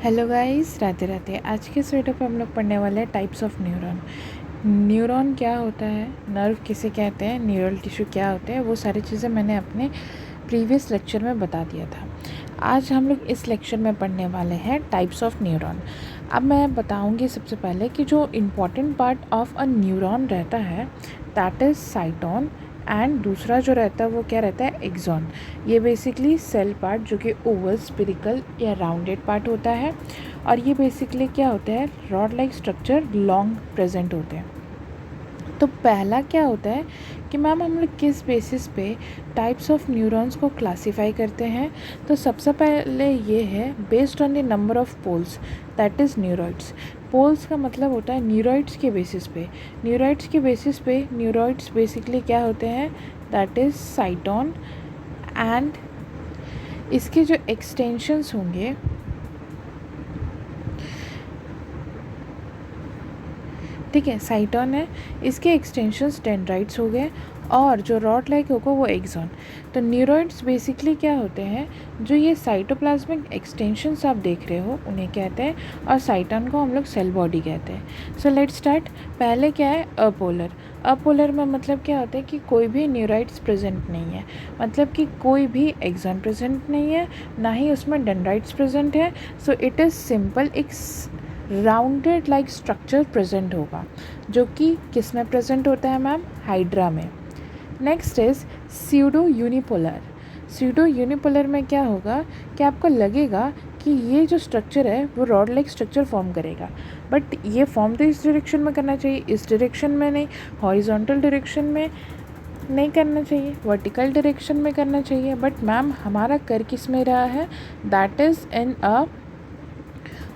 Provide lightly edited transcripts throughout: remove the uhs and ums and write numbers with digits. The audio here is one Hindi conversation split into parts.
Hello guys, Radhe Radhe. आज के इस वीडियो पे हम लोग पढ़ने वाले हैं टाइप्स ऑफ न्यूरॉन। न्यूरॉन क्या होता है, नर्व किसे कहते हैं, न्यूरल टिश्यू क्या होते हैं, वो सारी चीज़ें मैंने अपने प्रीवियस लेक्चर में बता दिया था। आज हम लोग इस लेक्चर में पढ़ने वाले हैं टाइप्स ऑफ न्यूरॉन। अब मैं बताऊंगी सबसे पहले कि जो important part of a neuron रहता है दैट इज़ साइटोन, एंड दूसरा जो रहता है वो क्या रहता है, एक्सॉन। ये बेसिकली सेल पार्ट जो कि ओवल, स्पिरिकल या राउंडेड पार्ट होता है, और ये बेसिकली क्या होता है, rod like structure long present होते हैं। तो पहला क्या होता है कि मैम हम लोग किस बेसिस पे टाइप्स ऑफ न्यूरॉन्स को क्लासीफाई करते हैं। तो सबसे पहले ये है based on the number of poles, that is neuroids. Poles का मतलब होता है न्यूरॉइड्स के बेसिस पे। न्यूरॉइड्स के बेसिस पे न्यूरॉइड्स बेसिकली क्या होते हैं, दैट इज़ साइटोन, एंड इसके जो एक्सटेंशंस होंगे, ठीक है, साइटोन है, इसके एक्सटेंशंस डेंड्राइट्स हो गए, और जो रॉड लाइक होगा वो एक्सॉन। तो न्यूरॉइड्स बेसिकली क्या होते हैं, जो ये साइटोप्लाज्मिक एक्सटेंशंस आप देख रहे हो उन्हें कहते हैं, और साइटोन को हम लोग सेल बॉडी कहते हैं। So let's start. पहले क्या है, अपोलर। अपोलर में मतलब क्या होता है कि कोई भी न्यूरॉइड्स प्रेजेंट नहीं है, मतलब कि कोई भी एक्सॉन प्रेजेंट नहीं है, ना ही उसमें डेंड्राइट्स प्रेजेंट है। सो इट इज़ सिंपल एक राउंडेड लाइक स्ट्रक्चर प्रेजेंट होगा, जो कि किस में प्रेजेंट होता है मैम, हाइड्रा में। Next is pseudo unipolar. Pseudo unipolar में क्या होगा कि आपको लगेगा कि ये जो स्ट्रक्चर है वो रॉड लाइक स्ट्रक्चर फॉर्म करेगा, बट ये फॉर्म तो इस डायरेक्शन में करना चाहिए, इस डायरेक्शन में नहीं, हॉरिजॉन्टल डायरेक्शन में नहीं करना चाहिए, वर्टिकल डायरेक्शन में करना चाहिए। बट मैम हमारा कर किस में रहा है, that is in a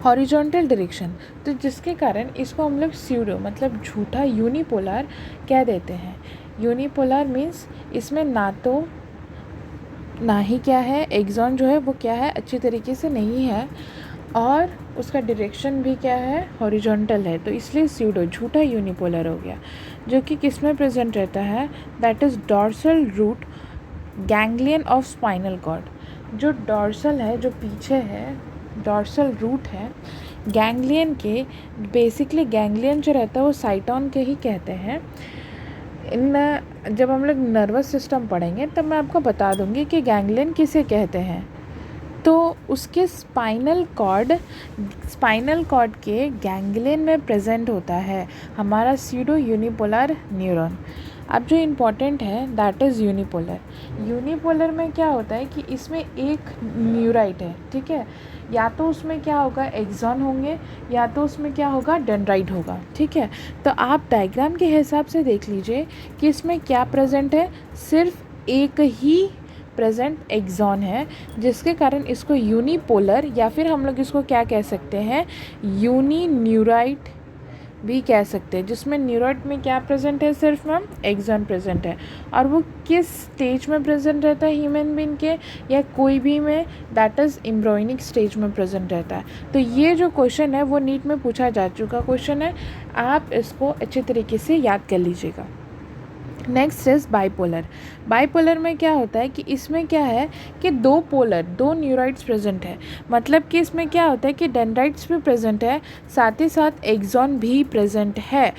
horizontal direction. तो जिसके कारण इसको हम लोग स्यूडो मतलब झूठा यूनिपोलर कह देते हैं। यूनिपोलर मीन्स इसमें ना ही क्या है, एक्सॉन जो है वो क्या है, अच्छी तरीके से नहीं है, और उसका डायरेक्शन भी क्या है, हॉरिजॉन्टल है। तो इसलिए स्यूडो झूठा यूनिपोलर हो गया, जो कि किस में प्रेजेंट रहता है, that is dorsal root ganglion of spinal cord. जो डॉर्सल है, जो पीछे है, डॉर्सल रूट है गैंग्लियन के। बेसिकली गैंग्लियन जो रहता है वो साइटोन के ही कहते हैं। इन जब हम लोग नर्वस सिस्टम पढ़ेंगे तब मैं आपको बता दूंगी कि गैंग्लियन किसे कहते हैं। तो उसके स्पाइनल कॉर्ड के गैंग्लियन में प्रेजेंट होता है हमारा स्यूडो यूनिपोलर न्यूरॉन। अब जो इम्पॉर्टेंट है दैट इज़ यूनिपोलर। यूनिपोलर में क्या होता है कि इसमें एक न्यूराइट है, ठीक है, या तो उसमें क्या होगा, एक्सॉन होंगे, या तो उसमें क्या होगा, डेंड्राइट होगा, ठीक है। तो आप डायग्राम के हिसाब से देख लीजिए कि इसमें क्या प्रेजेंट है, सिर्फ एक ही प्रेजेंट एक्सॉन है, जिसके कारण इसको यूनिपोलर, या फिर हम लोग इसको क्या कह सकते हैं, यूनी न्यूराइट भी कह सकते हैं, जिसमें न्यूराइट में क्या प्रेजेंट है, सिर्फ मैम एक्सॉन प्रेजेंट है। और वो किस स्टेज में प्रेजेंट रहता है, ह्यूमन बीइंग के या कोई भी में, दैट इज़ एम्ब्रियोनिक स्टेज में प्रेजेंट रहता है। तो ये जो क्वेश्चन है वो नीट में पूछा जा चुका क्वेश्चन है, आप इसको अच्छे तरीके से याद कर लीजिएगा। Next is bipolar. बाईपोलर में क्या होता है कि इसमें क्या है कि दो न्यूराइड्स प्रेजेंट है, मतलब कि इसमें क्या होता है कि डेंड्राइट्स भी प्रेजेंट है, साथ ही साथ एक्सॉन भी प्रेजेंट है।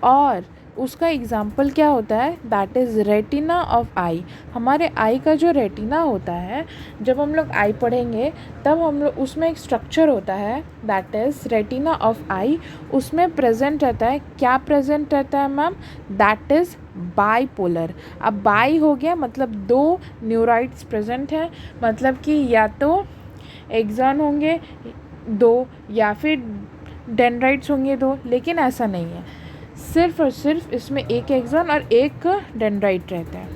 और उसका एग्जाम्पल क्या होता है, दैट इज़ रेटिना ऑफ आई। हमारे आई का जो रेटिना होता है, जब हम लोग आई पढ़ेंगे तब हम लोग उसमें एक स्ट्रक्चर होता है दैट इज़ रेटिना ऑफ आई, उसमें प्रेजेंट रहता है, क्या प्रेजेंट रहता है मैम, दैट इज़ बाईपोलर। अब बाई हो गया मतलब दो न्यूराइड्स प्रेजेंट हैं, मतलब कि या तो एक्सॉन होंगे दो या फिर डेंड्राइट्स होंगे दो, लेकिन ऐसा नहीं है, सिर्फ और सिर्फ इसमें एक एक्सॉन और एक डेंड्राइट रहता है।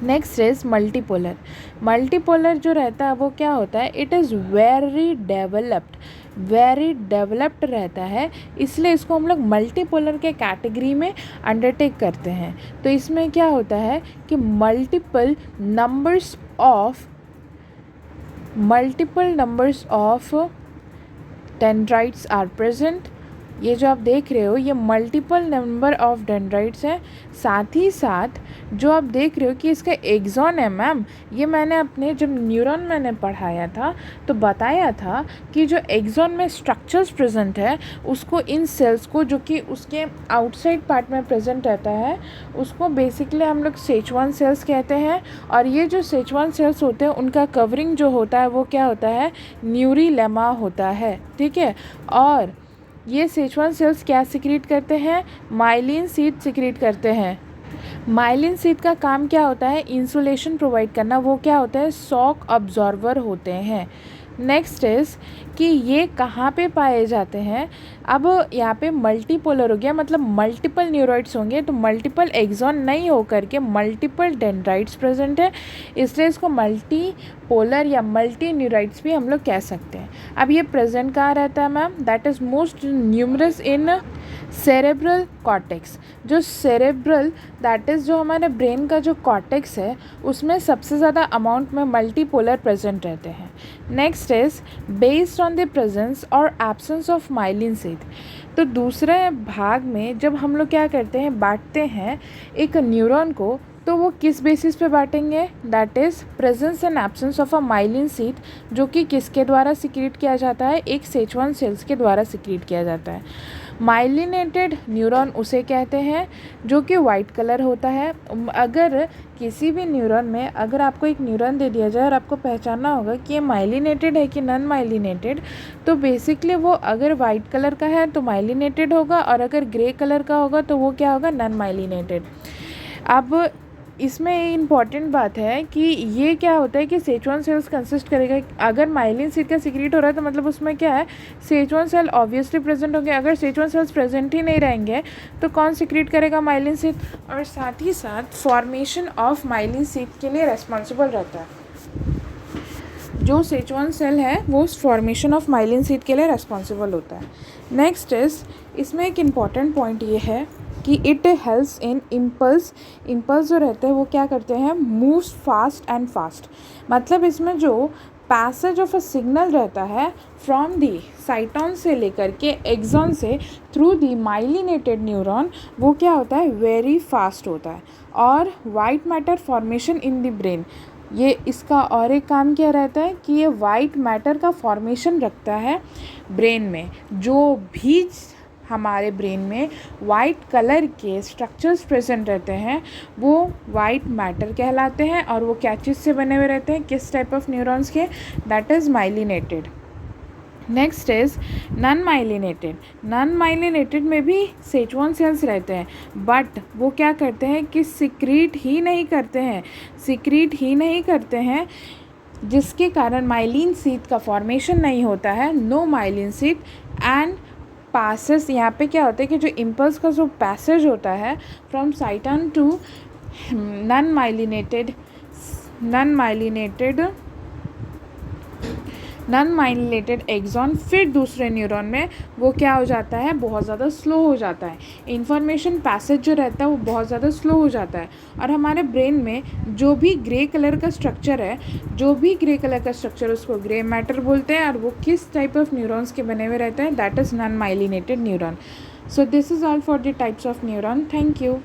Next is multipolar. मल्टीपोलर जो रहता है वो क्या होता है, इट इज़ वेरी डेवलप्ड रहता है, इसलिए इसको हम लोग मल्टीपोलर के कैटेगरी में अंडरटेक करते हैं। तो इसमें क्या होता है कि multiple numbers of dendrites are present, ये जो आप देख रहे हो ये मल्टीपल नंबर ऑफ डेंड्राइट्स हैं। साथ ही साथ जो आप देख रहे हो कि इसका एक्सॉन है मैम, ये मैंने अपने जब न्यूरॉन मैंने पढ़ाया था तो बताया था कि जो एक्सॉन में स्ट्रक्चर्स प्रेजेंट है उसको इन सेल्स को जो कि उसके आउटसाइड पार्ट में प्रेजेंट रहता है उसको बेसिकली हम लोग सेचुआन सेल्स कहते हैं। और ये जो सेचुआन सेल्स होते हैं उनका कवरिंग जो होता है वो क्या होता है, न्यूरीलेमा होता है, ठीक है। और ये सेचुआन सेल्स क्या सिक्रीट करते हैं, माइलिन सीड सिक्रीट करते हैं। माइलिन सीड का काम क्या होता है, इंसुलेशन प्रोवाइड करना। वो क्या होता है, शॉक अब्जॉर्बर होते हैं। नेक्स्ट इज़ कि ये कहाँ पे पाए जाते हैं। अब यहाँ पे मल्टीपोलर हो गया, मतलब मल्टीपल न्यूरॉइड्स होंगे तो मल्टीपल एक्सॉन नहीं हो करके मल्टीपल डेंड्राइट्स प्रेजेंट है, इसलिए इसको मल्टीपोलर या मल्टी न्यूरॉइड्स भी हम लोग कह सकते हैं। अब ये प्रेजेंट कहाँ रहता है ma'am, that is most numerous in cerebral cortex. जो सेरेब्रल दैट इज़ जो हमारे ब्रेन का जो कॉर्टेक्स है उसमें सबसे ज़्यादा अमाउंट में मल्टीपोलर प्रेजेंट रहते हैं। Next is based on the presence और एब्सेंस ऑफ माइलिन सीड। तो दूसरे भाग में जब हम लोग क्या करते हैं, बांटते हैं एक न्यूरॉन को, तो वो किस बेसिस पे बांटेंगे, that is presence and absence of a myelin seed, जो कि किसके द्वारा सिक्रीट किया जाता है, एक सेचुआन सेल्स के द्वारा सिक्रीट किया जाता है। माइलिनेटेड न्यूरॉन उसे कहते हैं जो कि वाइट कलर होता है। अगर किसी भी न्यूरॉन में अगर आपको एक न्यूरॉन दे दिया जाए और आपको पहचानना होगा कि ये माइलिनेटेड है कि नॉन माइलिनेटेड, तो बेसिकली वो अगर वाइट कलर का है तो माइलिनेटेड होगा और अगर ग्रे कलर का होगा तो वो क्या होगा, नॉन माइलिनेटेड। अब इसमें इम्पॉर्टेंट बात है कि ये क्या होता है कि सेचुआन सेल्स कंसिस्ट करेगा। अगर माइलिन सीड का सिक्रीट हो रहा है तो मतलब उसमें क्या है, सेचुआन सेल ऑब्वियसली प्रेजेंट होंगे। अगर सेचुआन सेल्स प्रेजेंट ही नहीं रहेंगे तो कौन सिक्रीट करेगा, माइलिन सीड। और साथ ही साथ फॉर्मेशन ऑफ माइलिन सीड के लिए रेस्पॉन्सिबल रहता है। जो सेचुआन सेल है वो फॉर्मेशन ऑफ माइलिन सीड के लिए रेस्पॉन्सिबल होता है। नेक्स्ट इज, इसमें एक इम्पॉर्टेंट पॉइंट ये है कि it helps in impulse. Impulse जो रहते हैं वो क्या करते हैं, मूव्स फास्ट एंड फास्ट। मतलब इसमें जो पैसेज ऑफ अ सिग्नल रहता है फ्रॉम दी साइटॉन से लेकर के एक्सॉन से थ्रू दी माइलिनेटेड न्यूरॉन, वो क्या होता है, वेरी फास्ट होता है। और white matter formation in the brain, ये इसका और एक काम क्या रहता है कि ये वाइट मैटर का फॉर्मेशन रखता है ब्रेन में। जो भी हमारे ब्रेन में वाइट कलर के स्ट्रक्चर्स प्रेजेंट रहते हैं वो वाइट मैटर कहलाते हैं। और वो क्या चीज़ से बने हुए रहते हैं, किस टाइप ऑफ न्यूरॉन्स के, that is myelinated. Next is non myelinated. Non myelinated में भी सेचुआन सेल्स रहते हैं, बट वो क्या करते हैं कि सिक्रीट ही नहीं करते हैं, जिसके कारण माइलिन सीड का फॉर्मेशन नहीं होता है, no myelin sheath. And passes, यहाँ पे क्या होता है कि जो इम्पल्स का जो पैसेज होता है from cyton to non myelinated axon, फिर दूसरे न्यूरॉन में वो क्या हो जाता है, बहुत ज़्यादा स्लो हो जाता है। इंफॉर्मेशन पैसेज जो रहता है वो बहुत ज़्यादा स्लो हो जाता है। और हमारे ब्रेन में जो भी ग्रे कलर का स्ट्रक्चर है, उसको ग्रे मैटर बोलते हैं। और वो किस टाइप ऑफ न्यूरॉन्स के बने हुए रहते हैं, that is non myelinated neuron. So this is all for the types of neuron. Thank you.